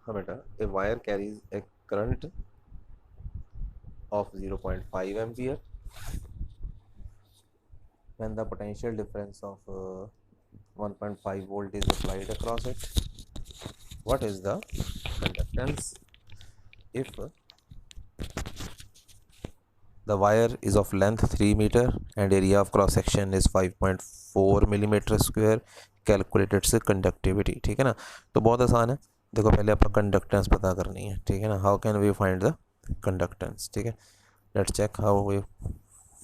हाँ बेटा, a wire carries a current of 0.5 ampere when the potential difference of 1.5 volt is applied across it. What is the conductance if the wire is of length 3 meter and area of cross section is 5.4 millimeter square? Calculate its conductivity. ठीक है ना, तो बहुत आसान है। देखो पहले आपका कंडक्टेंस पता करनी है। ठीक है ना, how can we find the conductance. ठीक है, let's check how we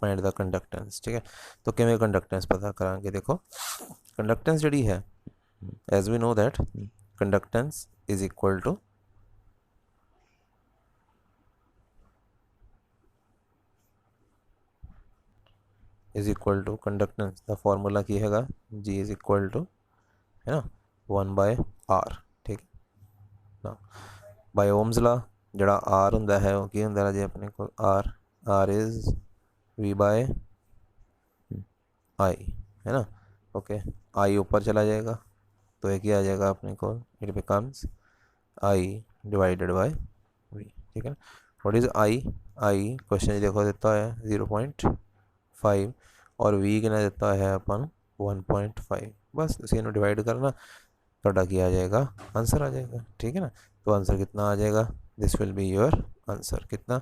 find the conductance. ठीक है, तो किमें कंडक्टेंस पता करांगे। देखो कंडक्टेंस जी है, as we know that conductance is equal to conductance the formula की हैगा जी इज इक्वल टू है ना 1/r। ठीक ना, बाय ओम्स ला जड़ा r हुंदा है वो की हुंदा जी अपने को r is v by i है ना। ओके, i ऊपर चला जाएगा तो एक ही आ जाएगा अपने को, it becomes i divided by v। ठीक है ना, व्हाट इज i क्वेश्चन देखो देता है 0.5 और v कितना देता है अपन 1.5। बस इसी में डिवाइड करना, थोड़ा क्या आ जाएगा, आंसर आ जाएगा। ठीक है ना, तो आंसर कितना आ जाएगा, this will be your answer. कितना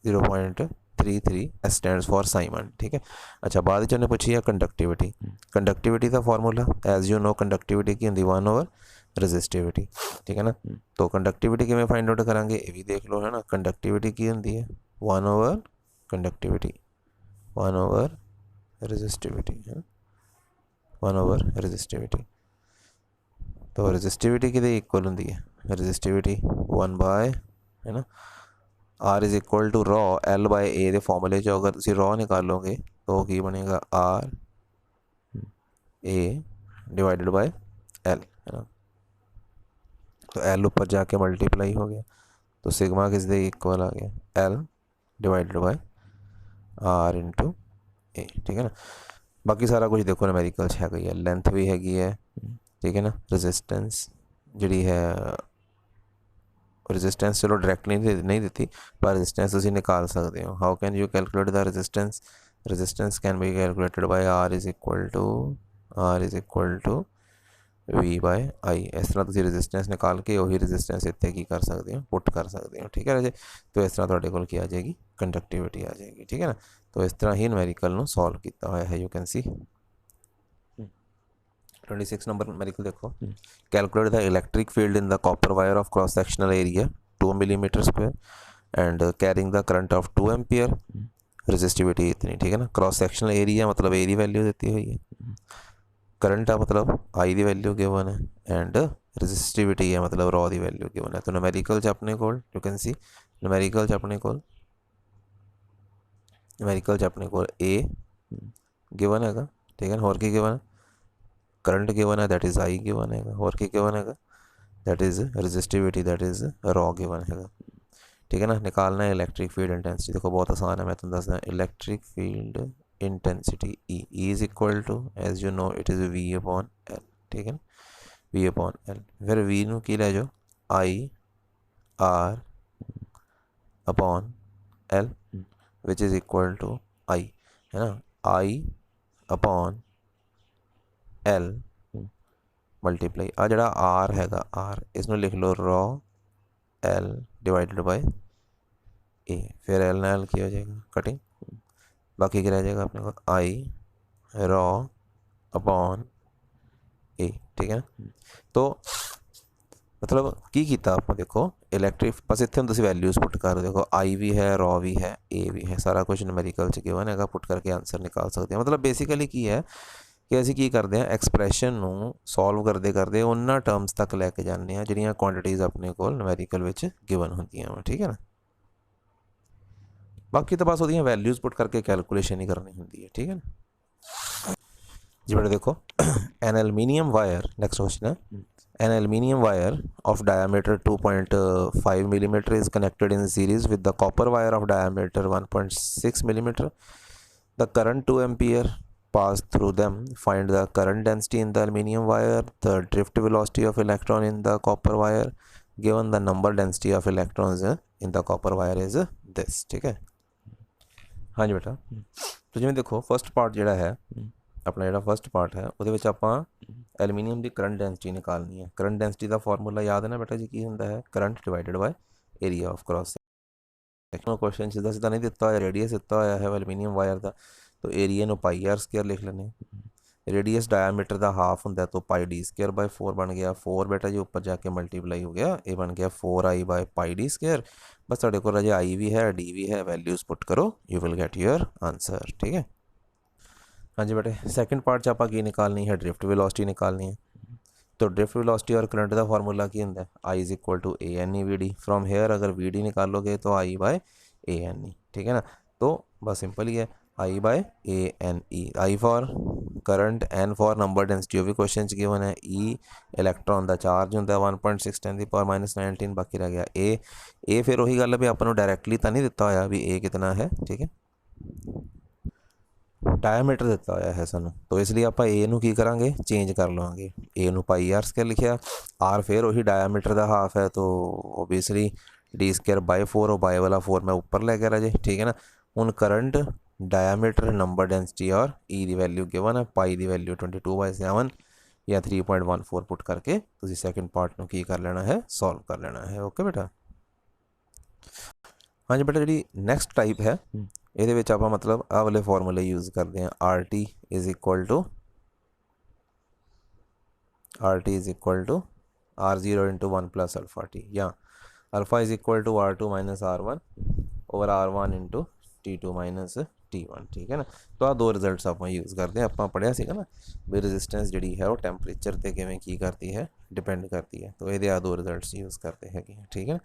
0.33 स्टैंड्स फॉर साइमन। ठीक है, अच्छा बाद ने पूछी है कंडक्टिविटी। कंडक्टिविटी का formula as you know conductivity की होंगी 1/, रजिस्टिविटी। ठीक है ना, तो कंडक्टिविटी किमें फाइंड आउट करांगे ये भी देख लो है ना। कंडक्टिविटी की होंगी है 1/, कंडक्टिविटी 1/, रजिस्टिविटी है 1/, रजिस्टिविटी। तो रजिस्टिविटी कि इक्वल होंगी है, रजिस्टिविटी 1/, है ना। R is equal to rho L by A के फॉर्मूले जो अगर तुम रॉ निकालोगे तो की बनेगा R A divided by L है ना। तो एल ऊपर जाके मल्टीप्लाई हो गया तो सिग्मा किस दे इक्वल आ गया L divided by R into A. ठीक है ना, बाकी सारा कुछ देखो न्यूमेरिकल है गई है, लेंथ भी हैगी है। ठीक है ना, रेजिस्टेंस जी है, रेजिस्टेंस चलो डायरेक्ट नहीं देती पर रेजिस्टेंस तुम निकाल सकते हो। How can you calculate the resistance, resistance can be calculated by R is equal to V by I. इस तरह तुम रेजिस्टेंस निकाल के वही रेजिस्टेंस इतने की कर सकते हो, पुट कर सकते हो। ठीक है राजे, तो इस तरह थोड़े को आ जाएगी कंडक्टिविटी आ जाएगी। ठीक है ना, तो इस तरह ही न्यूमेरिकल सॉल्व किया हुआ है। You can see 26 number numerical देखो, calculate the electric field in the copper wire of cross sectional area 2 millimetre square and carrying the current of 2 ampere, resistivity इतनी। ठीक है ना, क्रॉस सेक्शनल एरिया मतलब ए की वैल्यू देती हुई है, करंट है मतलब आई की वैल्यू गिवन है एंड रजिस्टिविटी है मतलब रॉ की वैल्यू गिवन है। तो न्यूमेरिकल च अपने को यू कैन सी न्यूमेरिकल अपने को ए गिवन है। ठीक है, और की गिवन है, करंट गिवन है दैट इज आई गिवन है, और की गिवन है that is resistivity that is raw given है। ठीक है ना, निकालना है इलेक्ट्रिक फील्ड इंटेंसिटी। देखो बहुत आसान है, मैं तुम दसना electric field intensity E is equal to as you know it is V upon L. ठीक है, वी अपॉन एल, फिर वी नू की लै जाओ I R upon L which is equal to I है ना, आई अपॉन एल मल्टीप्लाई आ जड़ा आर हैगा आर इसमें लिख लो rho L divided by A, फिर एल ना एल की हो जाएगा कटिंग, बाकी क्या रह जाएगा अपने को आई रॉ अपॉन ए। ठीक है ना, तो मतलब की किया आप देखो इलैक्ट्रिक बस इतने हम वैल्यूज़ पुट कर देखो आई भी है रॉ भी है ए भी है, सारा कुछ न्यूमेरिकल च गिवन है, पुट करके आंसर निकाल सकते हैं। मतलब बेसिकली की है कि ਅਸੀਂ ਕੀ ਕਰਦੇ ਹਾਂ ਐਕਸਪ੍ਰੈਸ਼ਨ ਨੂੰ ਸੋਲਵ ਕਰਦੇ ਕਰਦੇ ਉਹਨਾਂ ਟਰਮਸ ਤੱਕ ਲੈ ਕੇ ਜਾਂਦੇ ਹਾਂ ਜਿਹੜੀਆਂ ਕੁਆਂਟੀਟੀਜ਼ ਆਪਣੇ ਕੋਲ ਨਿਊਮੈਰੀਕਲ ਵਿੱਚ ਗਿਵਨ ਹੁੰਦੀਆਂ ਵਾ। ਠੀਕ ਹੈ ਨਾ, ਬਾਕੀ ਤਾਂ ਬਸ ਉਹਦੀਆਂ ਵੈਲਿਊਜ਼ ਪੁੱਟ ਕਰਕੇ ਕੈਲਕੂਲੇਸ਼ਨ ਹੀ ਕਰਨੀ ਹੁੰਦੀ ਹੈ। ਠੀਕ ਹੈ ਨਾ ਜੀ ਬੇਟਾ ਦੇਖੋ an aluminium wire next question है, an aluminium wire of diameter 2.5 millimeter is connected in series with the copper wire of diameter 1.6 millimeter. The current 2 ampere pass through them. Find the current density in the aluminium wire, the drift velocity of electron in the copper wire, given the number density of electrons in the copper wire is this. ठीक है हाँ जी बेटा। तो जिवें देखो first part जिहड़ा है अपना जिहड़ा फर्स्ट पार्ट है ਉਹਦੇ ਵਿੱਚ ਆਪਾਂ ਐਲੂਮੀਨੀਅਮ ਦੀ ਕਰੰਟ ਡੈਂਸਿਟੀ ਨਿਕਾਲਣੀ ਹੈ। ਕਰੰਟ ਡੈਂਸਿਟੀ ਦਾ ਫਾਰਮੂਲਾ ਯਾਦ ਹੈ ਨਾ ਬੇਟਾ ਜੀ, ਕੀ ਹੁੰਦਾ ਹੈ? Current divided ਬਾय area of cross section. Question ਸਿੱਧਾ ਸਿੱਧਾ ਨਹੀਂ ਦਿੱਤਾ ਹੋਇਆ, ਰੇਡੀਅਸ ਦਿੱਤਾ ਹੋਇਆ ਹੈ ਐਲੂਮੀਨੀਅਮ ਵਾਇਰ ਦਾ, तो एरिया ਨੂੰ पाई r स्क्वायर लिख लेने। रेडियस डायमीटर का हाफ होंगे तो पाई डी स्क्वायर बाय 4 बन गया। 4 बेटा जी ऊपर जाके मल्टीप्लाई हो गया, ये बन गया 4i by pi D square. बस ਤੁਹਾਡੇ ਕੋਲ अजे आई भी है डी भी है, वैल्यूज पुट करो, you will get your answer. ठीक है हाँ जी बेटे। सैकेंड पार्ट च आप निकालनी है ड्रिफ्ट वेलोसिटी निकालनी है। तो ड्रिफ्ट वेलोसिटी और करंट का फार्मूला की होंगे I is equal to A N E V D. From here अगर वी डी निकालोगे तो आई बाय ए एन ई। ठीक है ना, तो बस सिंपल ही है I by A N E. I for current, N for number density, भी क्वेश्चन गिवन है। ई इलैक्ट्रॉन का चार्ज होंगे 1.6 10 की पावर -19, बाकी रह गया ए फिर वही गल भी आपको डायरैक्टली तो नहीं दिता होया भी ए कितना है। ठीक है डायमीटर दिता होया है सानू, तो इसलिए आप ए नू की करांगे, चेंज कर लवांगे। ए नू पाई आर स्क्वायर लिखिया, आर फिर वही डायमीटर का हाफ है, तो ओबीयसली डी स्क्वायर बाय 4 और बाय वाला 4 मैं ऊपर लै गया राजे। ठीक है ना, हुण करंट, डायमीटर, नंबर डेंसिटी और ई की वैल्यू गिवन है। पाई की वैल्यू 22/7 या 3.14 पुट करके तुसीं सैकेंड पार्ट नू की कर लेना है, सॉल्व कर लेना है। ओके बेटा हाँ जी बेटा। जी नैक्सट टाइप है ये आप मतलब आ वाले फॉर्मूले यूज़ करते हैं। R T is equal to R0 into 1 plus alpha T, या alpha is equal to R2 minus R1 over R1 into T2 minus T1। ठीक है ना, तो आ दो रिजल्ट्स आप यूज़ करते हैं। आप पढ़िया सीगा ना भी रेजिस्टेंस जी है वो टैंपरेचर पर किवें की करती है, डिपेंड करती है। तो ये आ दो रिजल्ट्स यूज़ करते हैं। ठीक है ना,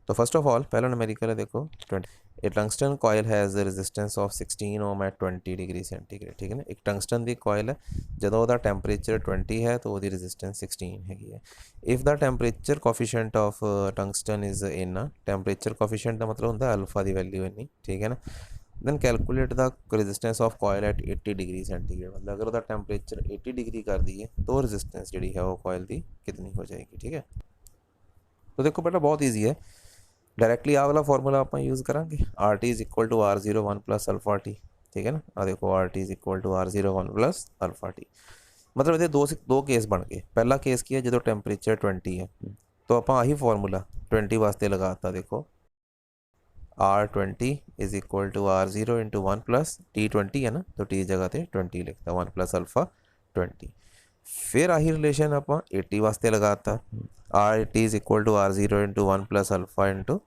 तो फर्स्ट ऑफ ऑल पहला न्यूमेरिकल है देखो 20। A tungsten coil has resistance of 16 ohm at 20 degree centigrade. ठीक है ना, एक टंगस्टन की कॉयल है, जो वह टैंपरेचर 20 है तो वो रेजिस्टेंस 16 हैगी है। If the temperature coefficient of tungsten is इन्ना, टैंपरेचर कोफिशिएंट का मतलब होंगे अल्फा की वैल्यू इन्नी। ठीक है ना, then calculate the resistance of coil at 80 degree centigrade, मतलब अगर वह टैंपरेचर 80 डिग्री कर दिए तो रेजिस्टेंस जी है वो कॉयल की कितनी हो जाएगी। ठीक है, तो देखो बेटा बहुत ईजी है, डायरैक्टली आ वाला फॉर्मूला आप यूज़ करांगे। R T is equal to R0 1 plus alpha T. ठीक है ना, आ देखो R T is equal to R0 1 plus alpha T. मतलब ये दो केस बन गए। पहला केस की है जो टैंपरेचर 20 है, तो आप आही फॉर्मूला 20 वास्ते लगाता। देखो R20 is equal to R0 into 1 plus T 20 है ना, तो टी जगह पर 20 लिखता, 1 प्लस अल्फा 20। फिर आही रिलेशन आप 80 वास्ते लगाता, R80 is equal to R0 into 1 plus alpha into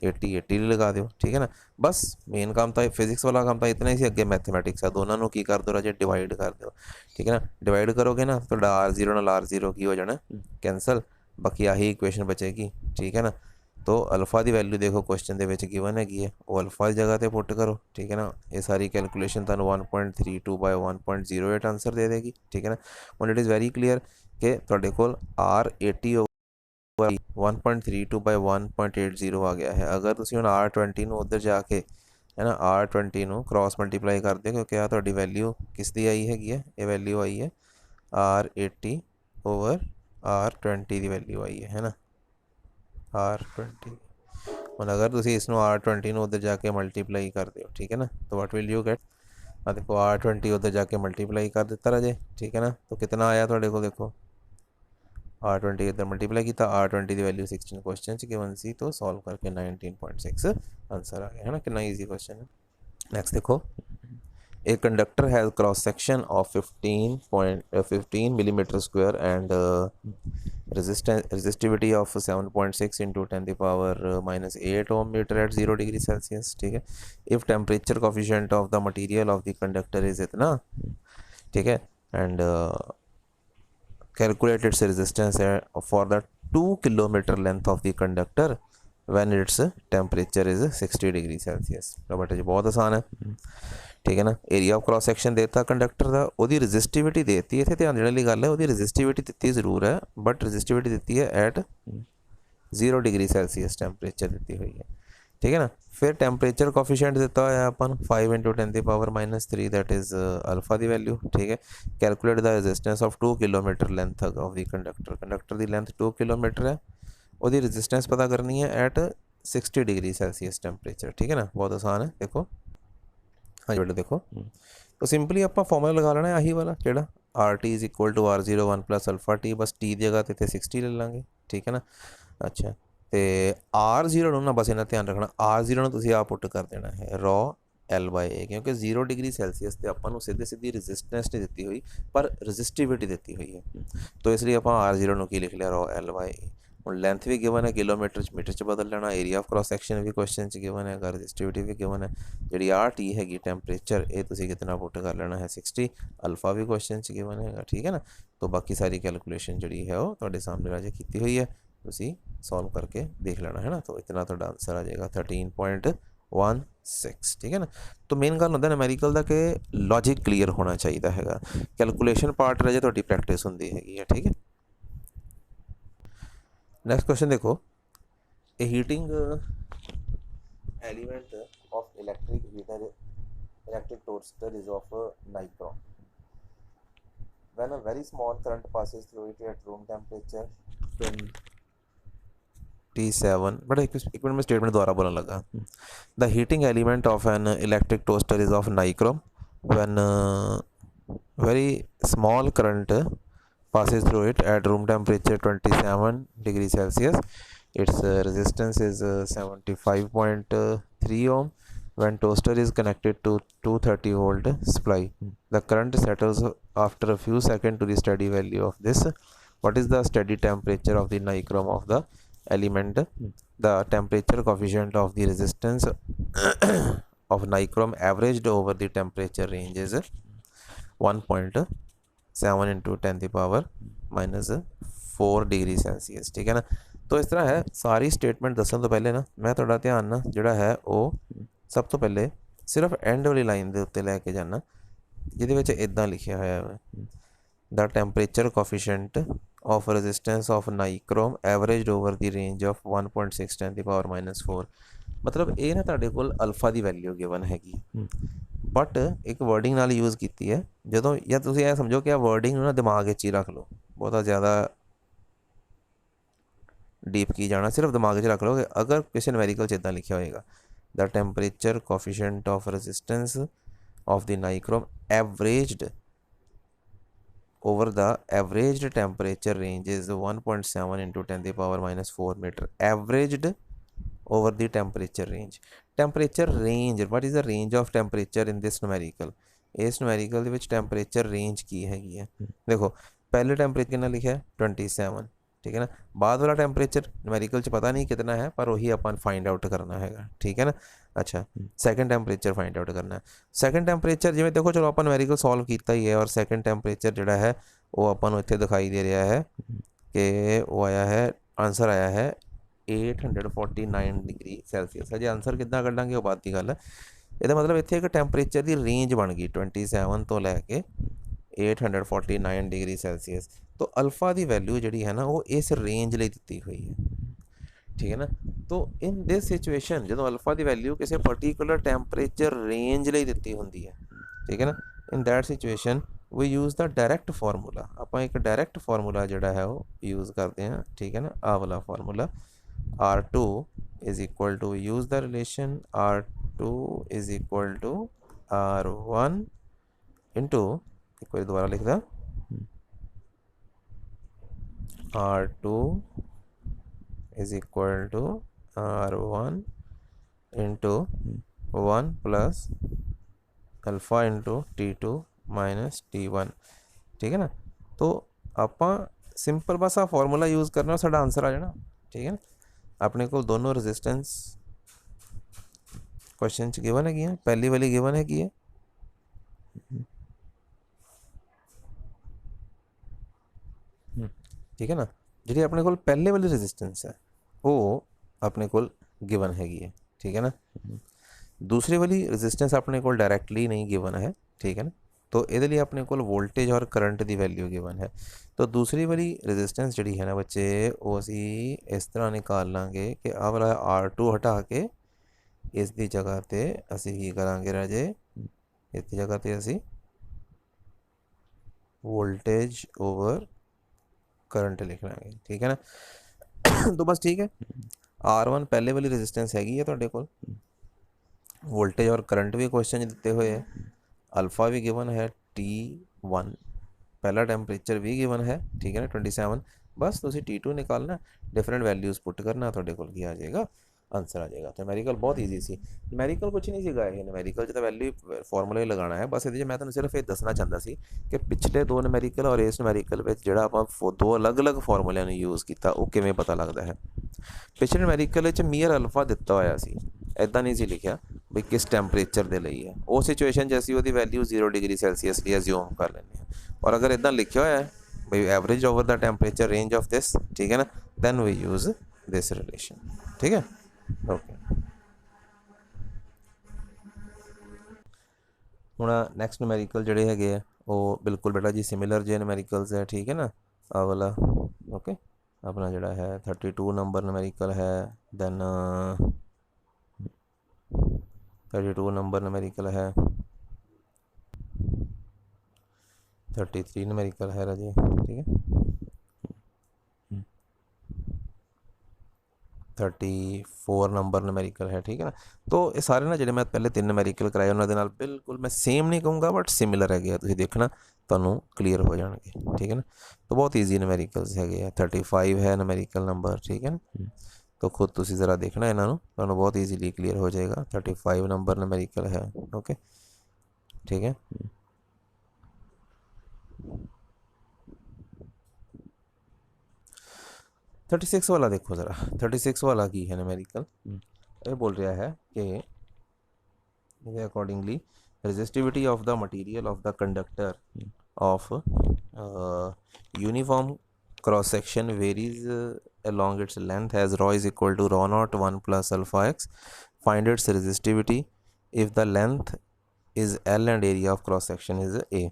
80 लगा दो। ठीक है ना, बस मेन काम था फिजिक्स वाला काम था इतना ही, अगे मैथमेटिक्स है। दोनों को की कर दो राजे, डिवाइड कर दो। ठीक है ना, डिवाइड करोगे ना तो R0 नाल R0 की हो जाना कैंसल, बाकी आही इक्वेशन बचेगी। ठीक है ना, तो अल्फा की वैल्यू देखो क्वेश्चन के गिवन हैगी है, वो अल्फा की जगह पर पुट करो। ठीक है ना, ये सारी कैलकुलेशन तुहानू 1.32 बाय 1.08 आंसर दे देगी। ठीक है ना, हुण इट इज़ वेरी क्लीयर कि तुहाडे कोल R80 1.32 बाय 1.80 आ गया है। अगर तुम हम R20 उधर जाके है ना R20 क्रॉस मल्टीप्लाई कर दो, क्योंकि आ थोड़ी वैल्यू किसकी आई हैगी है, ये वैल्यू आई है R80 ओवर R20 की वैल्यू आई है ना R20। हम अगर तुम इसमें R20 उधर जाके मल्टीप्लाई कर दो, ठीक है ना, तो व्हाट विल यू गेट। हाँ देखो R20 उधर जाके मल्टीप्लाई कर देता राजे। ठीक है ना, तो कितना आया थोड़े को, देखो R20 इधर मल्टीप्लाई किया, R20 की वैल्यू 16 क्वेश्चन गिवन सी, तो सॉल्व करके 19.6 आंसर आ गया है ना, कितना ईजी क्वेश्चन है। नेक्स्ट देखो, a conductor has cross section of 15 millimetre square and resistivity of 7.6 into 10 the power -8 ohm meter at 0 degree Celsius। ठीक है, if temperature coefficient of the material of the conductor is इतना, ठीक है, and calculate its resistance for the 2 kilometer length of the conductor when its temperature is 60 degree Celsius। तो बेटा जी बहुत आसान है। ठीक है ना, एरिया ऑफ क्रॉस सैक्शन देता कंडक्टर का, वो रेजिस्टिविटी देती है, इतने ध्यान देने वाली गल है, वो रेजिस्टिविटी दी जरूर है, बट रेजिस्टिविटी दी है एट 0 डिग्री सैल्सीयस टैंपरेचर दी हुई है। ठीक है ना। फिर टैंपरेचर कोफिशिएंट दिता होया अपन 5 × 10⁻³ दैट इज़ अल्फा की वैल्यू। ठीक है। Calculate the resistance of 2 kilometre length of the conductor. Conductor की लेंथ 2 किलोमीटर है, वो रेजिस्टेंस पता करनी है एट 60°C टैंपरेचर। ठीक है ना, बहुत आसान है। देखो हाँ बेटा देखो, तो सिंपली आप फॉर्मूला लगा लेना है आही वाला जोड़ा RT = R01 + α t, बस टी की जगह तो इतने 60 ले लेंगे। ठीक है ना। अच्छा, तो R0 ना बस इन्हें ध्यान रखना, R0 तुम आप पुट कर देना है रॉ L/A, क्योंकि 0°C से अपन सीधे सीधी रजिस्टेंस नहीं दी हुई पर रजिस्टिविटी दी हुई है, तो इसलिए आप R0 की लिख लिया रॉ L/A। और लेंथ भी गिवन है किलोमीटर मीटर च बदल लेना, एरिया ऑफ क्रॉस सैक्शन भी क्वेश्चन गिवन है, रजिस्टिविटी भी गिवन है, जी RT हैगी टैंपरेचर ये तुम कितना पुट कर लेना है 60, अल्फा भी क्वेश्चन गिवन है। ठीक है ना। तो बाकी सारी कैलकुलेशन जी है वो तो सामने राजे की हुई है, तुम सॉल्व करके देख लेना है ना। तो इतना तो आंसर आ जाएगा 13.16। ठीक है ना। तो मेन गल होंदा न्यूमेरिकल का कि लॉजिक क्लीयर होना चाहिए है, कैलकुलेशन पार्ट रहे थोड़ी प्रैक्टिस होंदी हैगी है। ठीक है। नेक्स्ट क्वेश्चन देखो, a heating element of electric heater electric toaster is of nichrome when a very small current passes through it at room temperature 27, but एक मिनट में स्टेटमेंट दोबारा बोलने लगा। The heating element of an electric toaster is of nichrome when very small current passes through it at room temperature 27°C. Its resistance is 75.3 ohm. When toaster is connected to 230 volt supply, the current settles after a few seconds to the steady value of this. What is the steady temperature of the nichrome of the element? The temperature coefficient of the resistance of nichrome averaged over the temperature range is 1.7 × 10⁻⁴°C। ठीक है ना। तो इस तरह है सारी statement दसन तो पहले ना मैं थोड़ा ध्यान ना जोड़ा है वो सब तो पहले सिर्फ एंड वाली लाइन के उत्ते लैके जाना, जिहदे इदां लिखा हुआ है the temperature coefficient of resistance of nichrome average over the range of 1.6 × 10⁻⁴। मतलब ये ना तुहाडे कोल अल्फा की वैल्यू गिवन हैगी, बट एक वर्डिंग नाल यूज़ की है जो, या तुम यह समझो कि वर्डिंग ना दिमाग ही रख लो, बहुत ज़्यादा डीप की जाना, सिर्फ दिमाग रख लो कि अगर किसी न्यूमेरिकल इदा लिखा होएगा the temperature coefficient of resistance of the nichrome averaged over the averaged temperature range is 1.7 × 10⁻⁴ meter, averaged over the temperature range what is the range of temperature in this numerical? इस numerical ਦੇ ਵਿੱਚ temperature range की हैगी है। देखो पहले temperature कितना लिखा है 27, ठीक है ना। बाद वाला टेम्परेचर न्यूमेरिकल च पता नहीं कितना है पर वही अपन फाइंड आउट करना है। ठीक है ना। अच्छा, सैकेंड टेम्परेचर फाइंड आउट करना है। सैकेंड टेम्परेचर जिमें देखो चलो अपन न्यूमेरिकल सॉल्व किया ही है और सैकेंड टेम्परेचर जोड़ा है वो अपन इतने दिखाई दे रहा है कि वो आया है, आंसर आया है 849°C। हजे आंसर कितना कढ़ांगे वो बात की गल है। ये मतलब इतने एक टैंपरेचर की रेंज बन गई 27 तो लैके 849°C। तो अल्फा की वैल्यू जी है ना वो इस रेंज लिए दी हुई है। ठीक है ना। तो इन दिस सिचुएशन जो अल्फा की वैल्यू किसी पर्टिकुलर टैंपरेचर रेंज लिए दी होंगी है, ठीक है ना, in that situation we use the direct formula. आप एक डायरैक्ट फार्मूला जोड़ा है वो यूज़ करते हैं। ठीक है ना। आ वाला formula R2 = use the relation R2 = R1 into, एक बार दोबारा लिख दा, R2 = R1 into 1 plus alpha into T2 minus T1। ठीक है ना। तो आप सिंपल बस आ फॉर्मूला यूज़ करना साडा आंसर आ जाना। ठीक है ना। अपने को दोनों रेजिस्टेंस क्वेश्चन च गिवन है, पहली वाली गिवन है ठीक है ना। जी अपने को पहले वाली रेजिस्टेंस है वो अपने को गिवन हैगी। ठीक है ना। दूसरी वाली रेजिस्टेंस अपने को डायरैक्टली नहीं गिवन है। ठीक है ना। तो ये लिए अपने को वोल्टेज और करंट की वैल्यू गिवन है। तो दूसरी वाली रेजिस्टेंस जी है ना बच्चे वो असी इस तरह निकाल लाँगे कि आ वाला R2 हटा के इस दी जगह ते असी की करांगे राजे, इस दी जगह ते असी वोल्टेज ओवर करंट लिख लांगे, ठीक है ना। तो बस ठीक है, R1 पहले वाली रेजिस्टेंस हैगी है तुहाडे कोल, वोल्टेज और करंट भी क्वेश्चन दिते हुए है, अल्फा भी गिवन है, T1 पहला टैंपरेचर भी गिवन है, ठीक है ना 27, बस तुसी T2 निकालना, डिफरेंट वैल्यूज़ पुट करना, तुहाडे कोल की आ जाएगा, आंसर आ जाएगा। तो न्यूमेरिकल बहुत ईजी सी, न्यूमेरिकल कुछ नहीं सीगा, ये न्यूमेरिकल जो वैल्यू फॉर्मूला ही लगाना है बस। ये मैं तुहानूं सिर्फ ये दसना चाहता सी कि पिछले दो न्यूमेरिकल और इस न्यूमेरिकल में जिहड़ा आपां दो अलग अलग फॉर्मूलिਆਂ ਨੂੰ यूज़ किया वो किवें पता लगता है। पिछले न्यूमेरिकल च मीयर अल्फा दिता होया सी, इदां नहीं सी लिखिया भी किस टैंपरेचर के लिए है, उस सिचुएशन च असीं उहदी वैल्यू 0 डिग्री सैल्सीयस की अज्यूम कर लैंदे हैं, और अगर इदां लिखिया होया है भाई average over the temperature range of this, ठीक है ना, then we use this relation, ठीक है ओके। हुण नैक्सट न्यूमेरिकल जिहड़े हैगे आ वो बिल्कुल बेटा जी सिमिलर जे न्यूमेरिकल्स है, ठीक है ना, आ वाला ओके। अपना जिहड़ा है 32 नंबर न्यूमेरिकल है, दैन 32 नंबर न्यूमेरिकल है, 33 न्यूमेरिकल है राजे, ठीक है 34 नंबर न्यूमेरिकल है, ठीक है ना। तो ये सारे ना जिहड़े मैं पहले 3 न्यूमेरिकल कराए उन्हां दे नाल बिल्कुल मैं सेम नहीं कहूँगा बट सिमिलर है, तुसीं देखना तुहानूं क्लीयर हो जाएंगे, ठीक है ना। तो बहुत ईजी न्यूमेरिकल्स है, 35 है न्यूमेरिकल नंबर, ठीक है ना। तो खुद तुसीं ज़रा देखना इन्हों, तुहानूं बहुत ईजीली क्लीयर हो जाएगा। 35 नंबर न्यूमेरिकल है, ओके ठीक है। 36 वाला देखो ज़रा, 36 वाला की है न्यूमेरिकल, ये बोल रहा है कि accordingly resistivity of the material of the conductor of uniform cross section varies along its length as rho is equal to rho naught 1 plus alpha x. Find its resistivity if the length is L and area of cross section is A.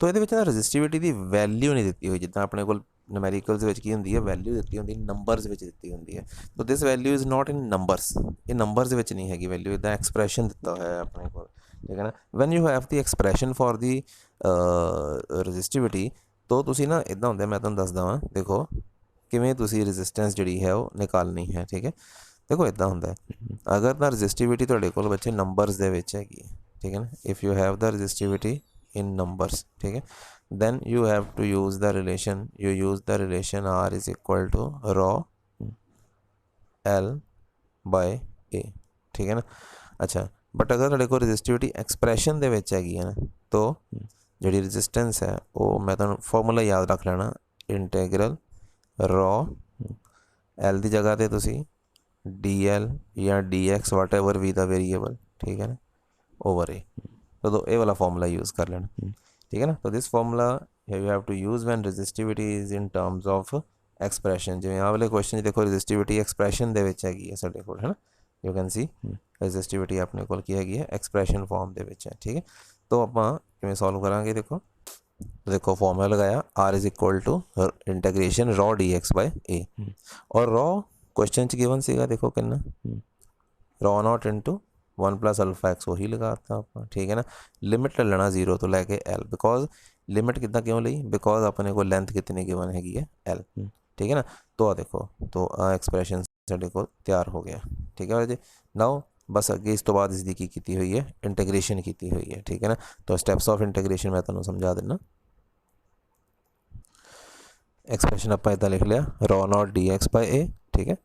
तो ये resistivity की value नहीं दी हुई जिदा अपने को numericals की होंगी है, वैल्यू दी होंगी नंबरस दी होंगी है। तो this value is not in numbers, ये नंबरस नहीं हैगी वैल्यू, इदा एक्सप्रैशन दिता हुआ है अपने को, ठीक है ना। When you have the expression for the resistivity, तो तुसी ना इदा होंगे, मैं तुहानूं दसदा वां, देखो किवें तुसी रजिस्टेंस जिहड़ी है वो निकालनी है, ठीक है। देखो इदा होंदा अगर ना रजिस्टिविटी तुहाडे कोल बच्चे नंबरस दे विच हैगी, ठीक है ना, if you have the resistivity in numbers, ठीक है, then you have to use the relation, you use the relation R is equal to rho L by A, ठीक है ना। अच्छा बट अगर तुहाडे कोल रजिस्टिविटी एक्सप्रैशन दे विच हैगी है ना, तो जिहड़ी रजिस्टेंस है वो मैं तुहानूं फॉर्मूला याद रख लेना, इंटैग्रल rho L दी जगह ते तुसी DL या DX whatever we the variable, ठीक है ना, ओवर A, तो ये वाला फॉर्मूला यूज़ कर लेना, ठीक है ना। तो this formula you have to use when resistivity is in terms of expression, जिवें आ वाले क्वेश्चन देखो रजिस्टिविटी एक्सप्रैशन दे विच हैगी है साडे कोल, है ना, यू कैन सी रजिस्टिविटी अपने कोल की हैगी है एक्सप्रैशन फॉर्म दे विच है, ठीक है। तो आपां किवें सॉल्व करांगे, देखो फॉर्मूला लगाया R is equal to integration rho DX by A, और रॉ क्वेश्चन च गिवन सीगा, देखो कितना rho not into 1 plus alpha x वही लगाता आप, ठीक है ना। लिमिट ले लेना 0 तो लैके L, बिकॉज लिमिट कितना क्यों ली, बिकॉज अपने को लेंथ कितनी गिवन हैगी है L, ठीक है ना। तो आ देखो, तो आ एक्सप्रैशन साडे को तैयार हो गया, ठीक है जी। नाउ बस अगे इस तो बाद इसकी की कीती हुई है, इंटीग्रेशन की हुई है, ठीक है ना। तो स्टैप्स ऑफ इंटीग्रेशन मैं तुहानूं समझा देना। एक्सप्रैशन आप इदा लिख लिया rho naught DX by A, ठीक है,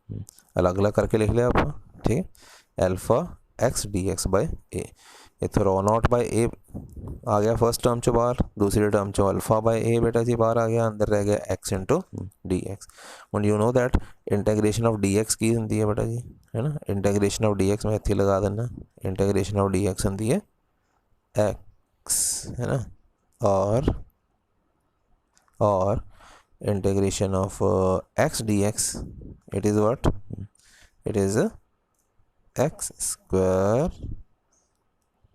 अलग अलग करके लिख लिया आप, ठीक है, alpha x DX by A, इतों रॉ नॉट बाय A आ गया फर्स्ट टर्म चो बाहर, दूसरी टर्म चो अल्फा बाय A बेटा जी बाहर आ गया, अंदर रह गया x इंटू DX। हुण you know that integration of DX की होंगी है बेटा जी, है ना, इंटीग्रेशन ऑफ DX मैं इत्थे लगा देना, इंटीग्रेशन ऑफ DX होंगी है x, है ना, और integration of x DX it is what, it is x square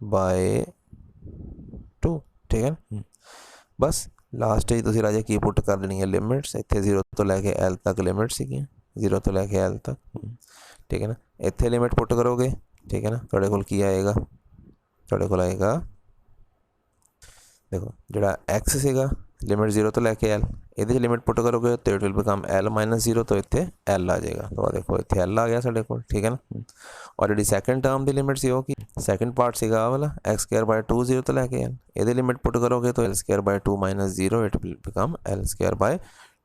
by 2, ठीक है ना। बस लास्ट ही तुसीं राजे की पुट कर देनी है लिमिट्स, इत्थे 0 तो लैके L तक लिमिट सीगियां, 0 तो लैके L तक, ठीक है ना। इत्थे लिमिट पुट करोगे ठीक है ना। ਤੁਹਾਡੇ ਕੋਲ ਕੀ ਆਏਗਾ, ਤੁਹਾਡੇ ਕੋਲ ਆਏਗਾ देखो जोड़ा x ਸੀਗਾ लिमिट 0 तो लैके l, ये लिमिट पुट करोगे तो it will become l minus 0, तो इतने l आ जाएगा। तो देखो इतने l आ गया साढ़े को, ठीक है ना। और जी सैकेंड टर्म की लिमिट सी कि सैकेंड पार्ट सीगा वाला x स्क्वायर बाय 2 0 तो लैके l, ये लिमिट पुट करोगे तो l square by 2 minus 0 it will become l square by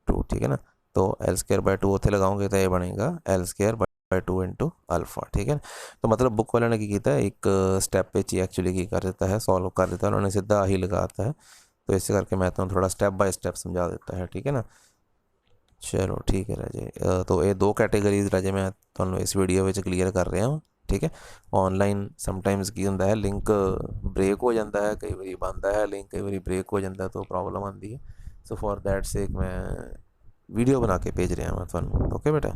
2, ठीक है ना। तो l स्क्वायर बाय 2 उत्थे लगाओगे तो ये बनेगा l square by 2 into alpha, ठीक है। तो मतलब बुक वाले ने की है एक स्टैप पे ही एक्चुअली की कर देता है, सॉल्व कर देता है उन्होंने, सीधा ही लगाता है। तो इस करके मैं तो थोड़ा स्टैप बाय स्टैप समझा देता है, ठीक है ना। चलो ठीक है राजे, तो ये दो कैटेगरीज राजे मैं थोड़ा इस वीडियो में क्लीयर कर रहा हूँ, ठीक है। ऑनलाइन समटाइम्स की होंगे है लिंक ब्रेक हो जाता है, कई बार बनता है लिंक, कई बार ब्रेक हो जाता है, तो प्रॉब्लम आती है। सो फॉर दैट सेक मैं वीडियो बना के भेज रहा मैं थोड़ा, ओके बेटा।